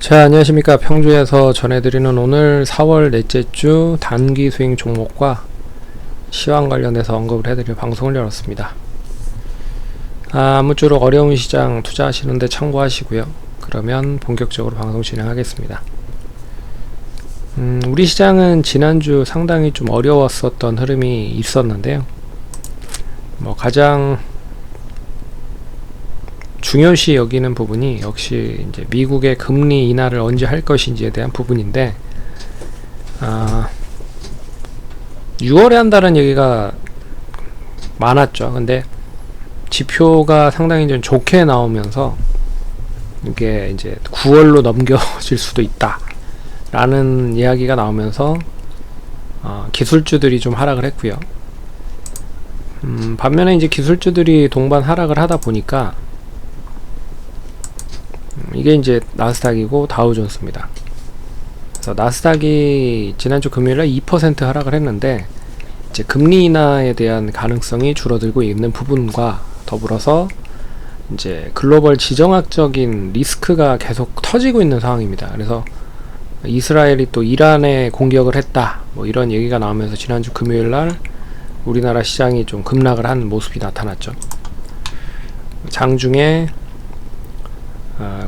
자, 안녕하십니까. 평주에서 전해드리는 오늘 4월 넷째 주 단기 수익 종목과 시황 관련해서 언급을 해드릴 방송을 열었습니다. 아무쪼록 어려운 시장 투자하시는데 참고하시고요. 그러면 본격적으로 방송 진행하겠습니다. 우리 시장은 지난주 상당히 좀 어려웠었던 흐름이 있었는데요. 가장 중요시 여기는 부분이 역시 이제 미국의 금리 인하를 언제 할 것인지에 대한 부분인데, 6월에 한다는 얘기가 많았죠. 근데 지표가 상당히 좀 좋게 나오면서 이게 이제 9월로 넘겨질 수도 있다 라는 이야기가 나오면서 기술주들이 좀 하락을 했고요. 반면에 이제 기술주들이 동반 하락을 하다 보니까 이게 이제 나스닥이고 다우존스입니다. 그래서 나스닥이 지난주 금요일에 2% 하락을 했는데, 이제 금리 인하에 대한 가능성이 줄어들고 있는 부분과 더불어서 이제 글로벌 지정학적인 리스크가 계속 터지고 있는 상황입니다. 그래서 이스라엘이 또 이란에 공격을 했다, 이런 얘기가 나오면서 지난주 금요일날 우리나라 시장이 좀 급락을 한 모습이 나타났죠. 장중에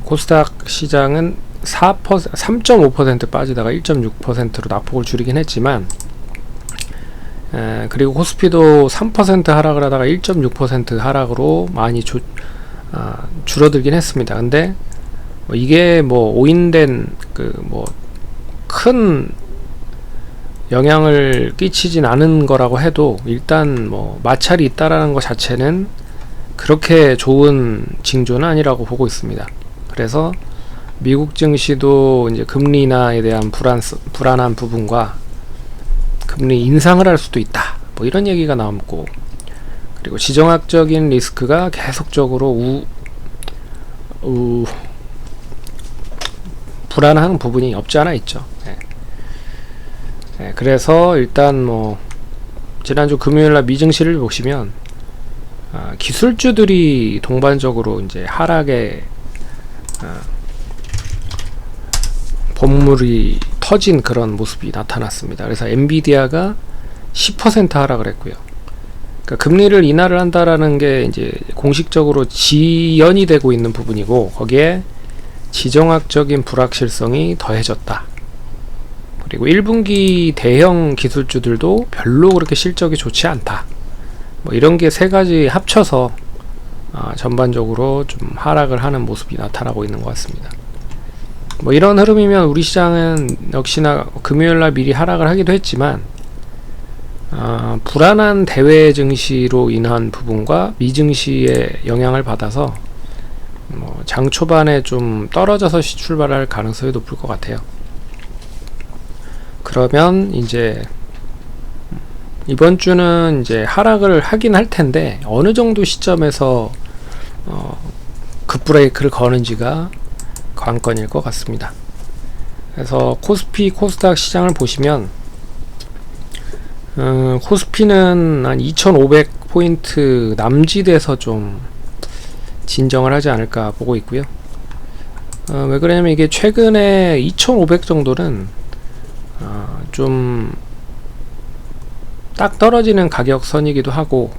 코스닥 시장은 3.5% 빠지다가 1.6%로 낙폭을 줄이긴 했지만, 그리고 코스피도 3% 하락을 하다가 1.6% 하락으로 많이 줄어들긴 했습니다. 근데 이게 오인된 큰 영향을 끼치진 않은 거라고 해도, 일단 마찰이 있다라는 것 자체는 그렇게 좋은 징조는 아니라고 보고 있습니다. 그래서 미국 증시도 이제 금리 인하에 대한 불안한 부분과 금리 인상을 할 수도 있다, 이런 얘기가 나오고, 그리고 지정학적인 리스크가 계속적으로 불안한 부분이 없지 않아 있죠. 그래서 일단 지난주 금요일날 미증시를 보시면 기술주들이 동반적으로 이제 하락에 본물이 터진 그런 모습이 나타났습니다. 그래서 엔비디아가 10% 하락을 했고요. 그러니까 금리를 인하를 한다라는 게 이제 공식적으로 지연이 되고 있는 부분이고, 거기에 지정학적인 불확실성이 더해졌다. 그리고 1분기 대형 기술주들도 별로 그렇게 실적이 좋지 않다. 이런 게 세 가지 합쳐서 전반적으로 좀 하락을 하는 모습이 나타나고 있는 것 같습니다. 이런 흐름이면 우리 시장은 역시나 금요일날 미리 하락을 하기도 했지만, 불안한 대외 증시로 인한 부분과 미증시의 영향을 받아서 장 초반에 좀 떨어져서 출발할 가능성이 높을 것 같아요. 그러면 이제 이번 주는 이제 하락을 하긴 할 텐데, 어느 정도 시점에서 급브레이크를 거는지가 관건일 것 같습니다. 그래서 코스피, 코스닥 시장을 보시면, 코스피는 한 2500포인트 남짓에서 좀 진정을 하지 않을까 보고 있고요. 왜 그러냐면 이게 최근에 2500 정도는 좀 딱 떨어지는 가격선이기도 하고,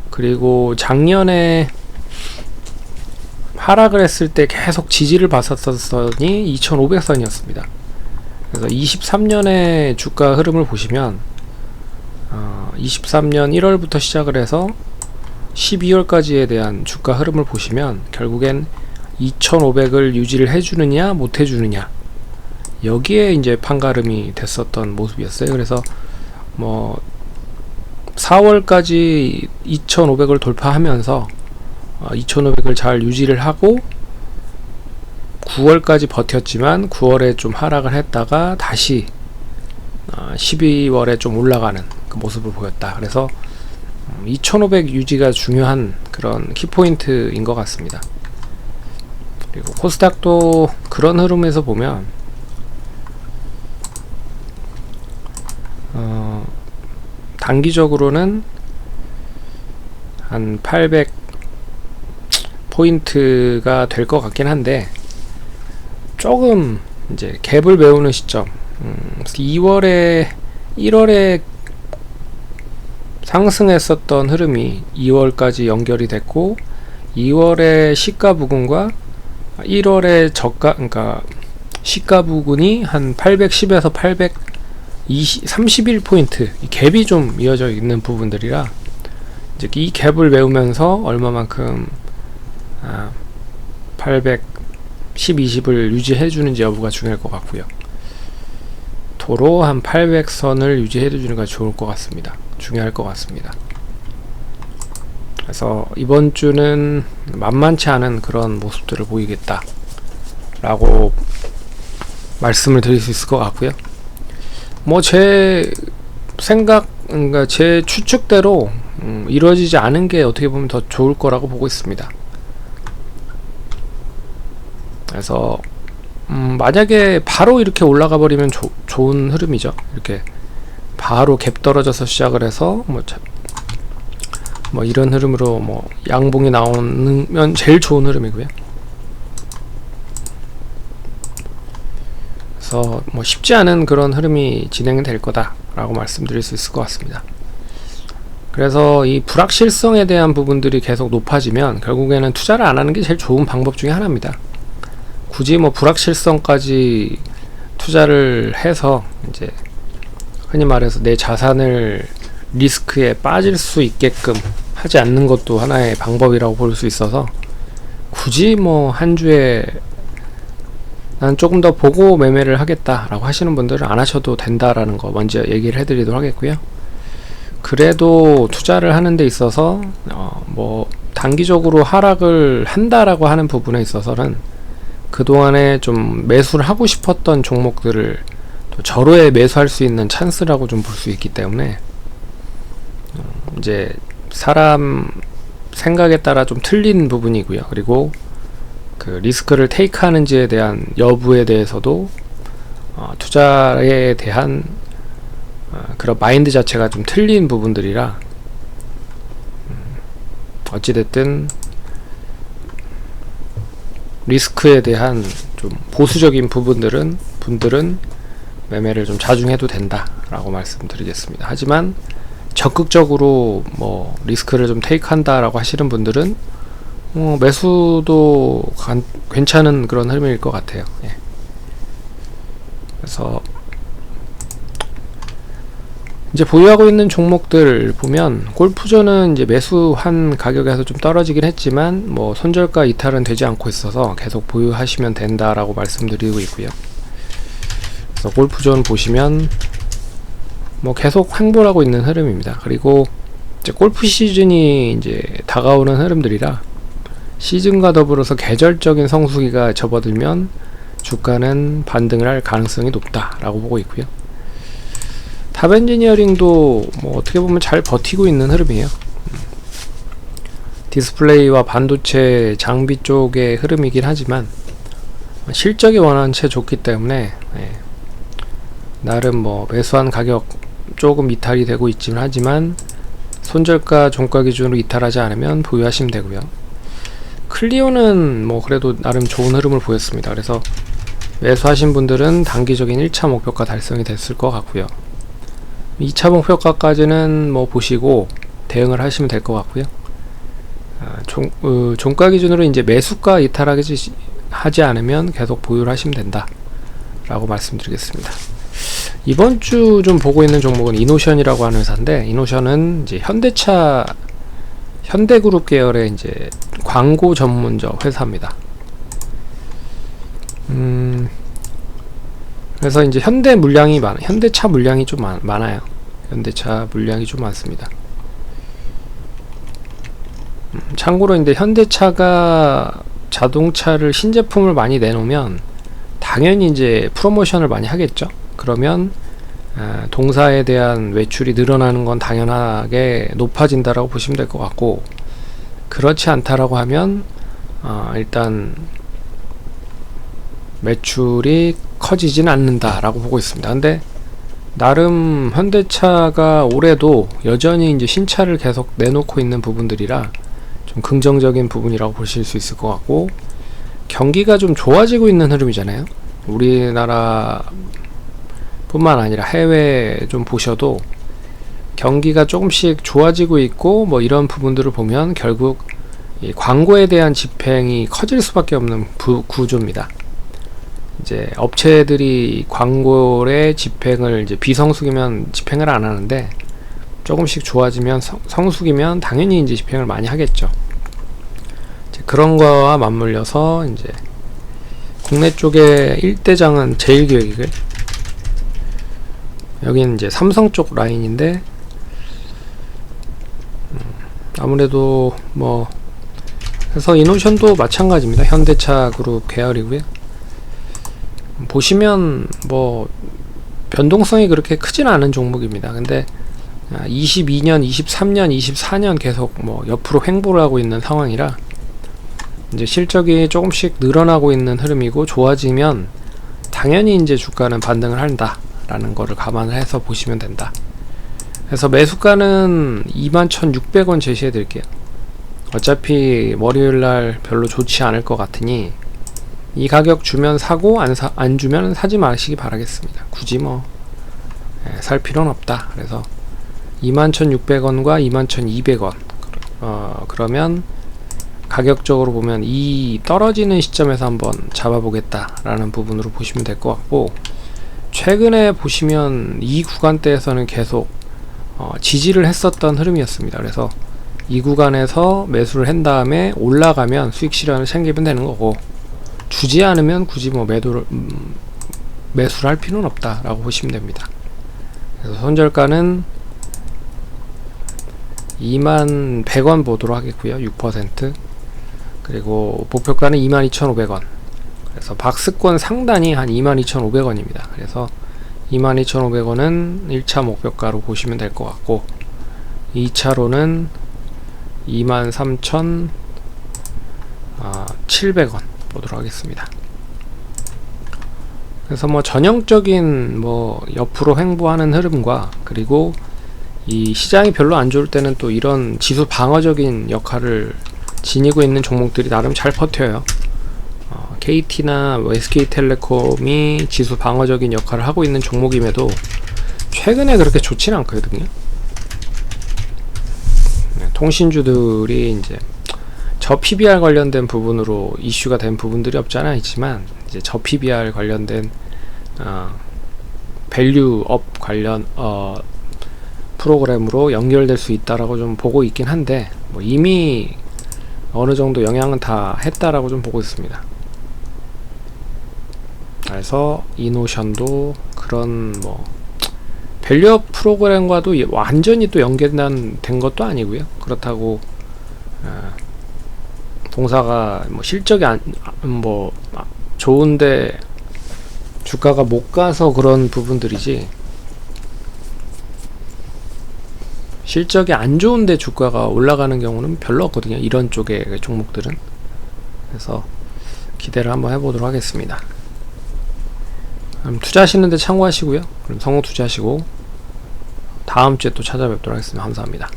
그리고 작년에 하락을 했을 때 계속 지지를 받았던 선이 2500선이었습니다. 그래서 23년의 주가 흐름을 보시면 23년 1월부터 시작을 해서 12월까지에 대한 주가 흐름을 보시면 결국엔 2500을 유지를 해주느냐 못 해주느냐, 여기에 이제 판가름이 됐었던 모습이었어요. 그래서 4월까지 2500을 돌파하면서 2500을 잘 유지를 하고 9월까지 버텼지만 9월에 좀 하락을 했다가 다시 12월에 좀 올라가는 그 모습을 보였다. 그래서 2500 유지가 중요한 그런 키포인트인 것 같습니다. 그리고 코스닥도 그런 흐름에서 보면 단기적으로는 한 800포인트가 될 것 같긴 한데, 조금 이제 갭을 메우는 시점, 1월에 상승했었던 흐름이 2월까지 연결이 됐고, 2월의 시가 부근과 1월의 저가, 그러니까 시가 부근이 한 810에서 31포인트 이 갭이 좀 이어져 있는 부분들이라, 이제 이 갭을 메우면서 얼마만큼 810-20을 유지해 주는지 여부가 중요할 것 같고요. 도로 한 800선을 유지해 주는 게 좋을 것 같습니다. 중요할 것 같습니다. 그래서 이번 주는 만만치 않은 그런 모습들을 보이겠다 라고 말씀을 드릴 수 있을 것 같고요. 뭐 제 생각, 그러니까 제 추측대로 이루어지지 않은 게 어떻게 보면 더 좋을 거라고 보고 있습니다. 그래서 만약에 바로 이렇게 올라가 버리면 좋은 흐름이죠. 이렇게 바로 갭 떨어져서 시작을 해서 뭐 이런 흐름으로 뭐 양봉이 나오면 제일 좋은 흐름이고요. 그래서 뭐 쉽지 않은 그런 흐름이 진행될 거다 라고 말씀드릴 수 있을 것 같습니다. 그래서 이 불확실성에 대한 부분들이 계속 높아지면 결국에는 투자를 안 하는 게 제일 좋은 방법 중에 하나입니다. 굳이 뭐 불확실성까지 투자를 해서 이제 흔히 말해서 내 자산을 리스크에 빠질 수 있게끔 하지 않는 것도 하나의 방법이라고 볼 수 있어서, 굳이 뭐 한 주에 난 조금 더 보고 매매를 하겠다라고 하시는 분들은 안 하셔도 된다라는 거 먼저 얘기를 해드리도록 하겠고요. 그래도 투자를 하는 데 있어서 뭐 단기적으로 하락을 한다라고 하는 부분에 있어서는 그동안에 좀 매수를 하고 싶었던 종목들을 또 절호에 매수할 수 있는 찬스라고 좀 볼 수 있기 때문에, 이제 사람 생각에 따라 좀 틀린 부분이고요. 그리고 그 리스크를 테이크하는지에 대한 여부에 대해서도 투자에 대한 그런 마인드 자체가 좀 틀린 부분들이라, 어찌됐든 리스크에 대한 좀 보수적인 분들은 매매를 좀 자중해도 된다라고 말씀드리겠습니다. 하지만 적극적으로 뭐 리스크를 좀 테이크한다라고 하시는 분들은 매수도 괜찮은 그런 흐름일 것 같아요. 예. 그래서 이제 보유하고 있는 종목들 보면, 골프존은 이제 매수한 가격에서 좀 떨어지긴 했지만 뭐 손절가 이탈은 되지 않고 있어서 계속 보유하시면 된다라고 말씀드리고 있고요. 그래서 골프존 보시면 뭐 계속 횡보하고 있는 흐름입니다. 그리고 이제 골프 시즌이 이제 다가오는 흐름들이라, 시즌과 더불어서 계절적인 성수기가 접어들면 주가는 반등을 할 가능성이 높다라고 보고 있고요. 탑엔지니어링도 뭐 어떻게 보면 잘 버티고 있는 흐름이에요. 디스플레이와 반도체 장비 쪽의 흐름이긴 하지만 실적이 원활치 좋기 때문에 나름 뭐 매수한 가격 조금 이탈이 되고 있지만, 하지만 손절가 종가 기준으로 이탈하지 않으면 보유하시면 되고요. 클리오는 뭐 그래도 나름 좋은 흐름을 보였습니다. 그래서 매수하신 분들은 단기적인 1차 목표가 달성이 됐을 것 같고요. 2차 목표가까지는 뭐 보시고 대응을 하시면 될 것 같고요. 종가 기준으로 이제 매수가 이탈하지 않으면 계속 보유를 하시면 된다 라고 말씀드리겠습니다. 이번 주 좀 보고 있는 종목은 이노션이라고 하는 회사인데, 이노션은 이제 현대그룹 계열의 이제 광고 전문적 회사입니다. 그래서 이제 현대차 물량이 좀 많아요. 현대차 물량이 좀 많습니다. 참고로 이제 현대차가 자동차를 신제품을 많이 내놓으면 당연히 이제 프로모션을 많이 하겠죠. 그러면 동사에 대한 매출이 늘어나는 건 당연하게 높아진다라고 보시면 될 것 같고, 그렇지 않다라고 하면 일단 매출이 커지진 않는다라고 보고 있습니다. 근데 나름 현대차가 올해도 여전히 이제 신차를 계속 내놓고 있는 부분들이라 좀 긍정적인 부분이라고 보실 수 있을 것 같고, 경기가 좀 좋아지고 있는 흐름이잖아요. 우리나라 뿐만 아니라 해외 좀 보셔도 경기가 조금씩 좋아지고 있고 뭐 이런 부분들을 보면 결국 이 광고에 대한 집행이 커질 수밖에 없는 구조입니다. 이제 업체들이 광고의 집행을 이제 비성수기면 집행을 안 하는데 조금씩 좋아지면 성수기면 당연히 이제 집행을 많이 하겠죠. 이제 그런 거와 맞물려서 이제 국내 쪽의 1대장은 제일기획을, 여기는 이제 삼성 쪽 라인인데 아무래도 뭐 그래서 이노션도 마찬가지입니다. 현대차 그룹 계열이고요. 보시면 뭐 변동성이 그렇게 크진 않은 종목입니다. 근데 22년, 23년, 24년 계속 뭐 옆으로 횡보를 하고 있는 상황이라 이제 실적이 조금씩 늘어나고 있는 흐름이고, 좋아지면 당연히 이제 주가는 반등을 한다라는 거를 감안을 해서 보시면 된다. 그래서 매수가는 21,600원 제시해 드릴게요. 어차피 월요일날 별로 좋지 않을 것 같으니 이 가격 주면 사고 안 주면 사지 마시기 바라겠습니다. 굳이 뭐 살 필요는 없다. 그래서 21,600원과 21,200원 그러면 가격적으로 보면 이 떨어지는 시점에서 한번 잡아보겠다라는 부분으로 보시면 될 것 같고, 최근에 보시면 이 구간대에서는 계속 지지를 했었던 흐름이었습니다. 그래서 이 구간에서 매수를 한 다음에 올라가면 수익 실현을 챙기면 되는 거고, 주지 않으면 굳이 뭐 매수를 할 필요는 없다라고 보시면 됩니다. 그래서 손절가는 21,100원 보도록 하겠고요. 6%. 그리고 목표가는 22,500원. 그래서 박스권 상단이 한 22,500원입니다. 그래서 22,500원은 1차 목표가로 보시면 될 것 같고, 2차로는 23,700원 보도록 하겠습니다. 그래서 뭐 전형적인 뭐 옆으로 횡보하는 흐름과, 그리고 이 시장이 별로 안 좋을 때는 또 이런 지수 방어적인 역할을 지니고 있는 종목들이 나름 잘 버텨요. KT나 SK텔레콤이 지수 방어적인 역할을 하고 있는 종목임에도 최근에 그렇게 좋지는 않거든요. 통신주들이 이제 저 PBR 관련된 부분으로 이슈가 된 부분들이 없지 않아 있지만, 이제 저 PBR 관련된 밸류업 관련 프로그램으로 연결될 수 있다라고 좀 보고 있긴 한데, 뭐 이미 어느 정도 영향은 다 했다라고 좀 보고 있습니다. 그래서 이노션도 그런 뭐 밸류업 프로그램과도 완전히 또 연결된 것도 아니고요. 그렇다고 동사가 뭐 실적이 좋은데 주가가 못 가서 그런 부분들이지, 실적이 안 좋은데 주가가 올라가는 경우는 별로 없거든요. 이런 쪽의 종목들은. 그래서 기대를 한번 해보도록 하겠습니다. 그럼 투자하시는데 참고하시고요. 그럼 성공 투자하시고 다음 주에 또 찾아뵙도록 하겠습니다. 감사합니다.